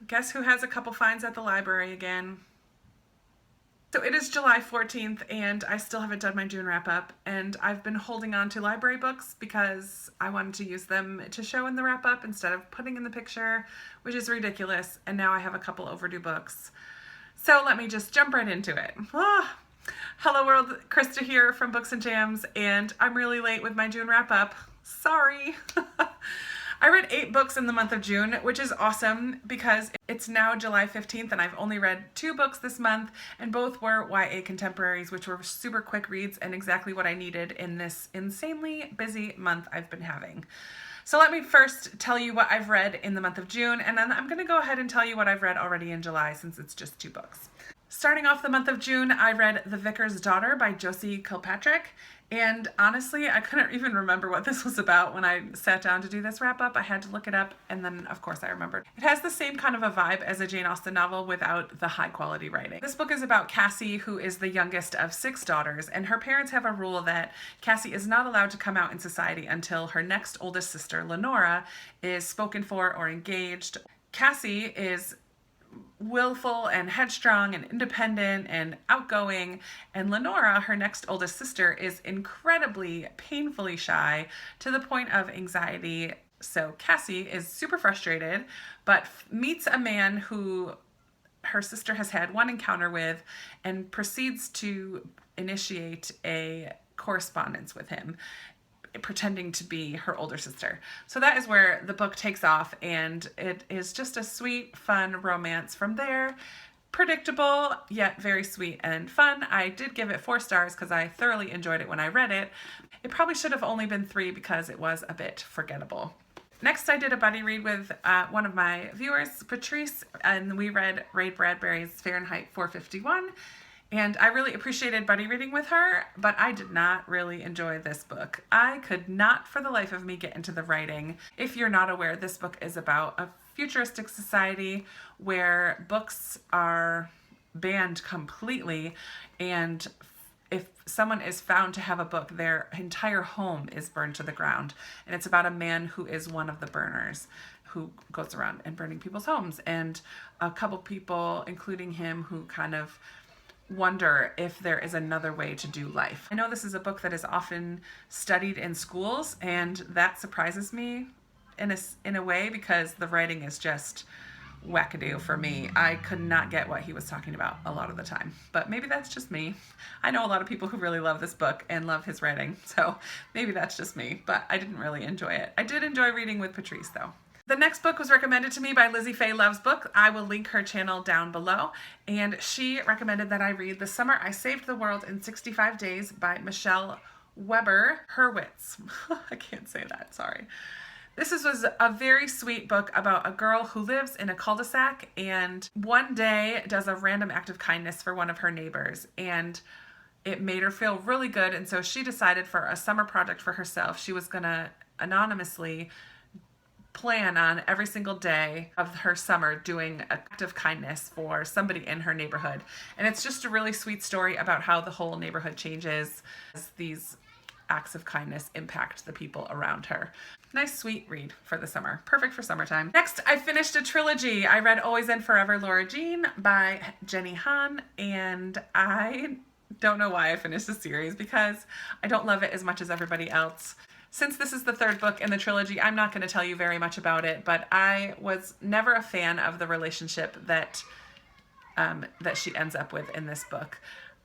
Guess who has a couple finds at the library again? So it is July 14th and I still haven't done my June wrap up, and I've been holding on to library books because I wanted to use them to show in the wrap up instead of putting in the picture, which is ridiculous, and now I have a couple overdue books. So let me just jump right into it. Hello world, Krista here from Books and Jams, and I'm really late with my June wrap up. Sorry. I read 8 books in the month of June, which is awesome because it's now July 15th and I've only read 2 books this month, and both were YA contemporaries, which were super quick reads and exactly what I needed in this insanely busy month I've been having. So let me first tell you what I've read in the month of June, and then I'm going to go ahead and tell you what I've read already in July since it's just 2 books. Starting off the month of June, I read The Vicar's Daughter by Josie Kilpatrick, and honestly, I couldn't even remember what this was about when I sat down to do this wrap up. I had to look it up, and then of course I remembered. It has the same kind of a vibe as a Jane Austen novel without the high quality writing. This book is about Cassie, who is the youngest of 6 daughters, and her parents have a rule that Cassie is not allowed to come out in society until her next oldest sister, Lenora, is spoken for or engaged. Cassie is willful and headstrong and independent and outgoing, and Lenora, her next oldest sister, is incredibly painfully shy to the point of anxiety. So Cassie is super frustrated, but meets a man who her sister has had one encounter with and proceeds to initiate a correspondence with him, pretending to be her older sister. So that is where the book takes off, and it is just a sweet, fun romance from there. Predictable, yet very sweet and fun. I did give it 4 stars because I thoroughly enjoyed it when I read it. It probably should have only been 3 because it was a bit forgettable. Next, I did a buddy read with one of my viewers, Patrice, and we read Ray Bradbury's Fahrenheit 451. And I really appreciated buddy reading with her, but I did not really enjoy this book. I could not for the life of me get into the writing. If you're not aware, this book is about a futuristic society where books are banned completely, and if someone is found to have a book, their entire home is burned to the ground. And it's about a man who is one of the burners, who goes around and burning people's homes, and a couple people, including him, who kind of wonder if there is another way to do life. I know this is a book that is often studied in schools, and that surprises me in a way because the writing is just wackadoo for me. I could not get what he was talking about a lot of the time, but maybe that's just me. I know a lot of people who really love this book and love his writing, so maybe that's just me, but I didn't really enjoy it. I did enjoy reading with Patrice though. The next book was recommended to me by Lizzie Faye Loves Book. I will link her channel down below. And she recommended that I read The Summer I Saved the World in 65 Days by Michelle Weber Hurwitz. I can't say that, sorry. This was a very sweet book about a girl who lives in a cul-de-sac and one day does a random act of kindness for one of her neighbors. And it made her feel really good. And so she decided for a summer project for herself, she was going to anonymously plan on every single day of her summer doing an act of kindness for somebody in her neighborhood. And it's just a really sweet story about how the whole neighborhood changes as these acts of kindness impact the people around her. Nice, sweet read for the summer. Perfect for summertime. Next, I finished a trilogy. I read Always and Forever Laura Jean by Jenny Han, and I don't know why I finished the series because I don't love it as much as everybody else. Since this is the 3rd book in the trilogy, I'm not going to tell you very much about it, but I was never a fan of the relationship that she ends up with in this book.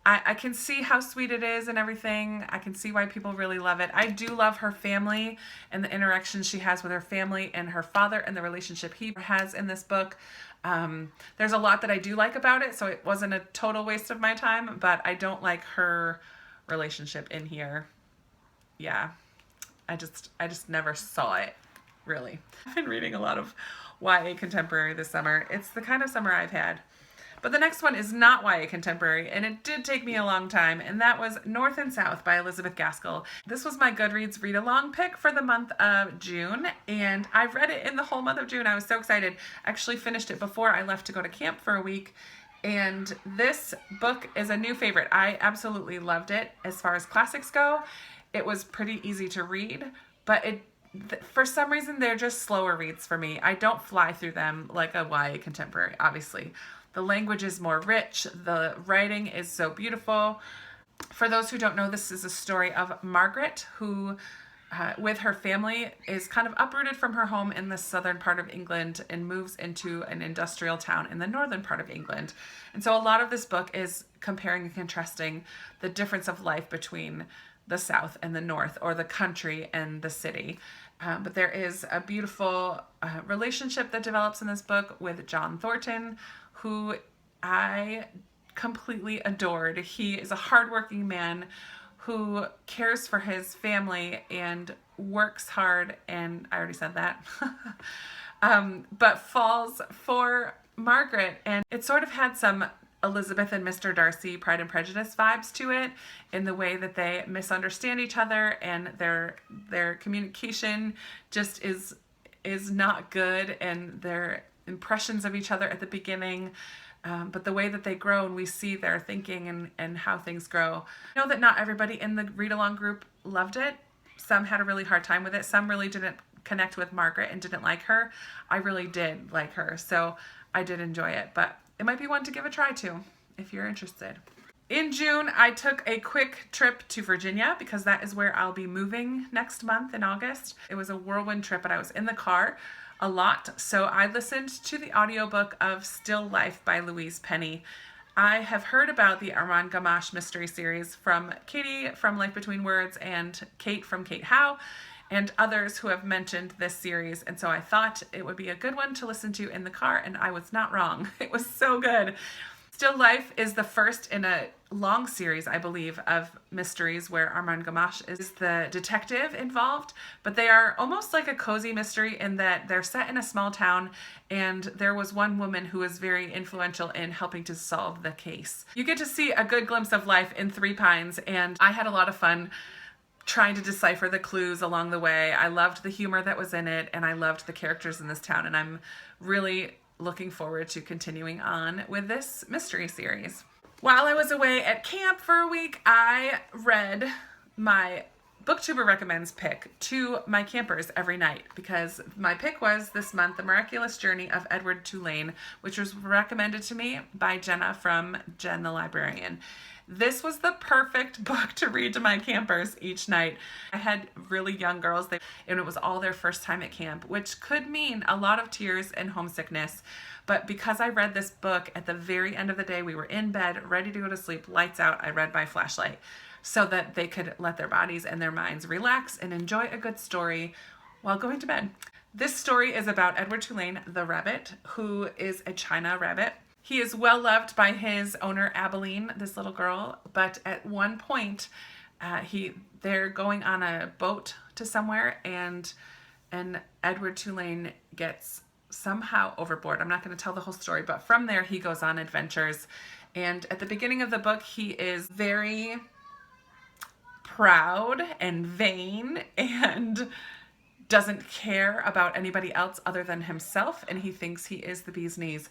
I can see how sweet it is and everything. I can see why people really love it. I do love her family and the interactions she has with her family and her father and the relationship he has in this book. There's a lot that I do like about it, so it wasn't a total waste of my time, but I don't like her relationship in here. Yeah. I just never saw it, really. I've been reading a lot of YA contemporary this summer. It's the kind of summer I've had. But the next one is not YA contemporary, and it did take me a long time, and that was North and South by Elizabeth Gaskell. This was my Goodreads read-along pick for the month of June, and I read it in the whole month of June. I was so excited. I actually finished it before I left to go to camp for a week, and this book is a new favorite. I absolutely loved it. As far as classics go, it was pretty easy to read, but it For some reason, they're just slower reads for me. I don't fly through them like a YA contemporary, obviously. The language is more rich. The writing is so beautiful. For those who don't know, this is a story of Margaret, who, with her family, is kind of uprooted from her home in the southern part of England and moves into an industrial town in the northern part of England. And so a lot of this book is comparing and contrasting the difference of life between the south and the north, or the country and the city. But there is a beautiful relationship that develops in this book with John Thornton, who I completely adored. He is a hardworking man who cares for his family and works hard, and I already said that, but falls for Margaret. And it sort of had some Elizabeth and Mr. Darcy Pride and Prejudice vibes to it, in the way that they misunderstand each other, and their communication just is not good, and their impressions of each other at the beginning, but the way that they grow and we see their thinking and how things grow. I know that not everybody in the read-along group loved it. Some had a really hard time with it. Some really didn't connect with Margaret and didn't like her. I really did like her, so I did enjoy it, but it might be one to give a try to if you're interested. In June, I took a quick trip to Virginia because that is where I'll be moving next month in August. It was a whirlwind trip, but I was in the car a lot, so I listened to the audiobook of Still Life by Louise Penny. I have heard about the Armand Gamache mystery series from Katie from Life Between Words and Kate from Kate Howe, and others who have mentioned this series, and so I thought it would be a good one to listen to in the car, and I was not wrong. It was so good. Still Life is the first in a long series, I believe, of mysteries where Armand Gamache is the detective involved, but they are almost like a cozy mystery in that they're set in a small town, and there was one woman who was very influential in helping to solve the case. You get to see a good glimpse of life in Three Pines, and I had a lot of fun trying to decipher the clues along the way. I loved the humor that was in it, and I loved the characters in this town, and I'm really looking forward to continuing on with this mystery series. While I was away at camp for a week, I read my Booktuber Recommends pick to my campers every night, because my pick was this month The Miraculous Journey of Edward Tulane, which was recommended to me by Jenna from Jen the Librarian. This was the perfect book to read to my campers each night. I had really young girls, and it was all their first time at camp, which could mean a lot of tears and homesickness. But because I read this book at the very end of the day, we were in bed, ready to go to sleep, lights out, I read by flashlight, so that they could let their bodies and their minds relax and enjoy a good story while going to bed. This story is about Edward Tulane, the rabbit, who is a China rabbit. He is well loved by his owner, Abilene, this little girl, but at one point, they're going on a boat to somewhere, and Edward Tulane gets somehow overboard. I'm not going to tell the whole story, but from there he goes on adventures. And at the beginning of the book, he is very proud and vain and doesn't care about anybody else other than himself, and he thinks he is the bee's knees.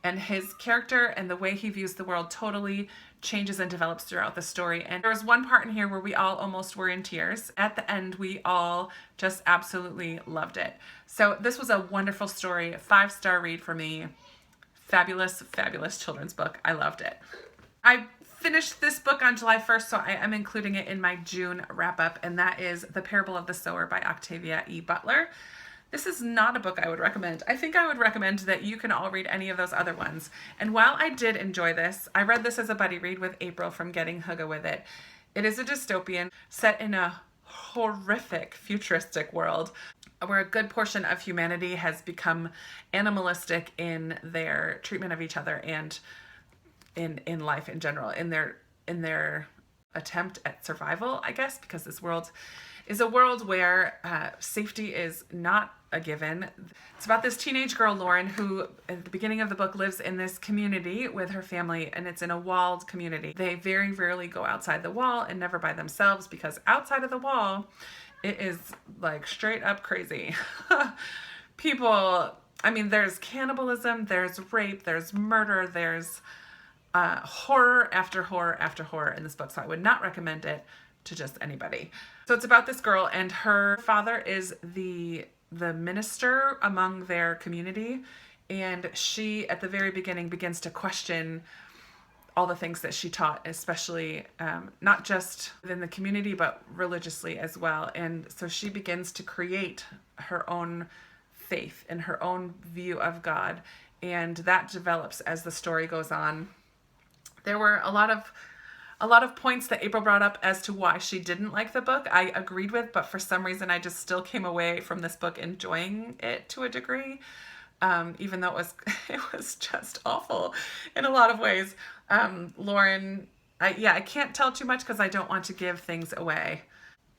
And his character and the way he views the world totally changes and develops throughout the story. And there was one part in here where we all almost were in tears. At the end, we all just absolutely loved it. So this was a wonderful story, 5-star read for me. Fabulous, fabulous children's book. I loved it. I finished this book on July 1st, so I am including it in my June wrap-up, and that is The Parable of the Sower by Octavia E. Butler. This is not a book I would recommend. I think I would recommend that you can all read any of those other ones. And while I did enjoy this, I read this as a buddy read with April from Getting Hygge With It. It is a dystopian set in a horrific futuristic world where a good portion of humanity has become animalistic in their treatment of each other and in life in general, in their attempt at survival, I guess, because this world is a world where safety is not a given. It's about this teenage girl, Lauren, who at the beginning of the book lives in this community with her family, and it's in a walled community. They very rarely go outside the wall and never by themselves, because outside of the wall, it is like straight up crazy. People, I mean, there's cannibalism, there's rape, there's murder, there's horror after horror after horror in this book, so I would not recommend it to just anybody. So it's about this girl, and her father is the minister among their community, and she at the very beginning begins to question all the things that she taught, especially not just within the community, but religiously as well. And so she begins to create her own faith and her own view of God. And that develops as the story goes on. There were a lot of points that April brought up as to why she didn't like the book. I agreed with, but for some reason I just still came away from this book enjoying it to a degree. Even though it was just awful in a lot of ways. Lauren, I can't tell too much because I don't want to give things away.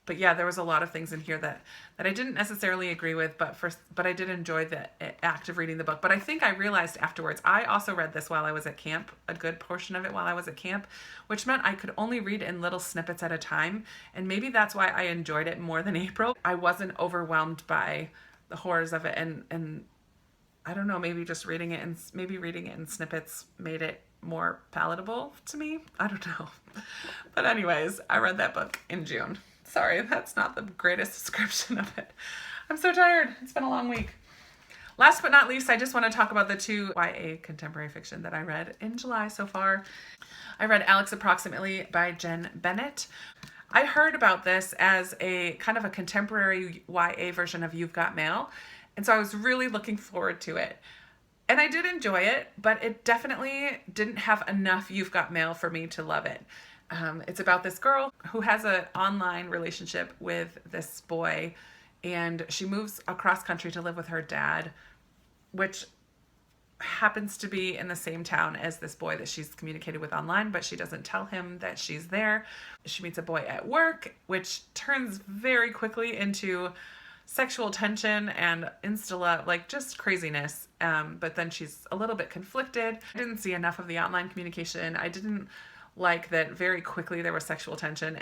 But yeah, there was a lot of things in here that I didn't necessarily agree with, but I did enjoy the act of reading the book. But I think I realized afterwards, I also read this while I was at camp, a good portion of it while I was at camp, which meant I could only read in little snippets at a time. And maybe that's why I enjoyed it more than April. I wasn't overwhelmed by the horrors of it, and I don't know, maybe reading it in snippets made it more palatable to me. I don't know. But anyways, I read that book in June. Sorry, that's not the greatest description of it. I'm so tired. It's been a long week. Last but not least, I just want to talk about the 2 YA contemporary fiction that I read in July so far. I read Alex Approximately by Jen Bennett. I heard about this as a kind of a contemporary YA version of You've Got Mail. And so I was really looking forward to it. And I did enjoy it, but it definitely didn't have enough You've Got Mail for me to love it. It's about this girl who has an online relationship with this boy, and she moves across country to live with her dad, which happens to be in the same town as this boy that she's communicated with online, but she doesn't tell him that she's there. She meets a boy at work, which turns very quickly into sexual tension and like just craziness. But then she's a little bit conflicted. I didn't see enough of the online communication. I didn't like that very quickly there was sexual tension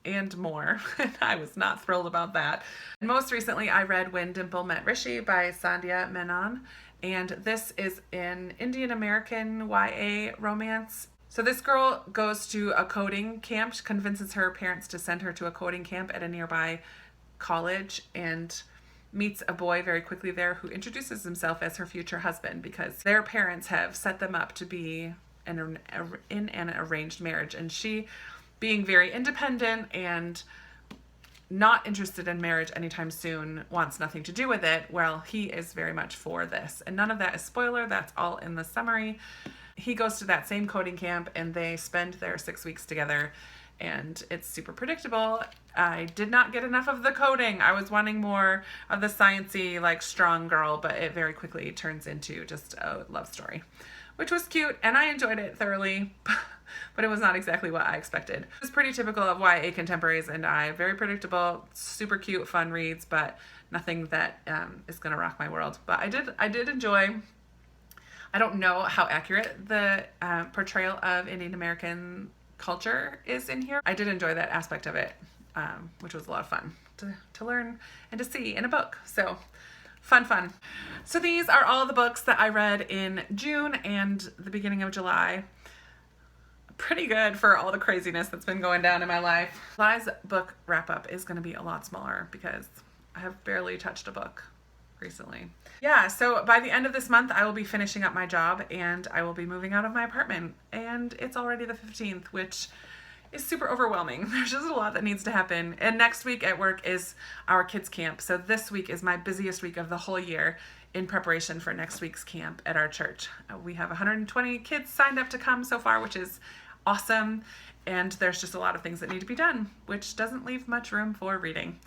and more. I was not thrilled about that. And most recently, I read When Dimple Met Rishi by Sandhya Menon. And this is an Indian American YA romance. So this girl goes to a coding camp, convinces her parents to send her to a coding camp at a nearby college, and meets a boy very quickly there who introduces himself as her future husband because their parents have set them up to be in an arranged marriage. And she, being very independent and not interested in marriage anytime soon, wants nothing to do with it. Well, he is very much for this. And none of that is spoiler. That's all in the summary. He goes to that same coding camp and they spend their 6 weeks together. And it's super predictable. I did not get enough of the coding. I was wanting more of the sciencey, like strong girl, but it very quickly turns into just a love story, which was cute, and I enjoyed it thoroughly, but it was not exactly what I expected. It was pretty typical of YA contemporaries, and very predictable, super cute, fun reads, but nothing that is gonna rock my world. But I did enjoy. I don't know how accurate the portrayal of Indian American culture is in here. I did enjoy that aspect of it, which was a lot of fun to learn and to see in a book. So fun. So these are all the books that I read in June and the beginning of July. Pretty good for all the craziness that's been going down in my life. July's book wrap up is going to be a lot smaller because I have barely touched a book recently. Yeah, so by the end of this month, I will be finishing up my job and I will be moving out of my apartment. And it's already the 15th, which is super overwhelming. There's just a lot that needs to happen. And next week at work is our kids' camp. So this week is my busiest week of the whole year in preparation for next week's camp at our church. We have 120 kids signed up to come so far, which is awesome. And there's just a lot of things that need to be done, which doesn't leave much room for reading.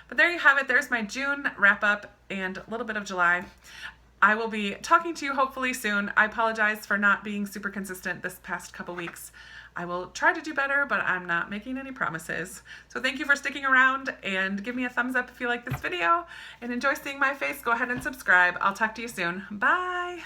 But there you have it. There's my June wrap up and a little bit of July. I will be talking to you hopefully soon. I apologize for not being super consistent this past couple weeks. I will try to do better, but I'm not making any promises. So thank you for sticking around, and give me a thumbs up if you like this video and enjoy seeing my face. Go ahead and subscribe. I'll talk to you soon. Bye.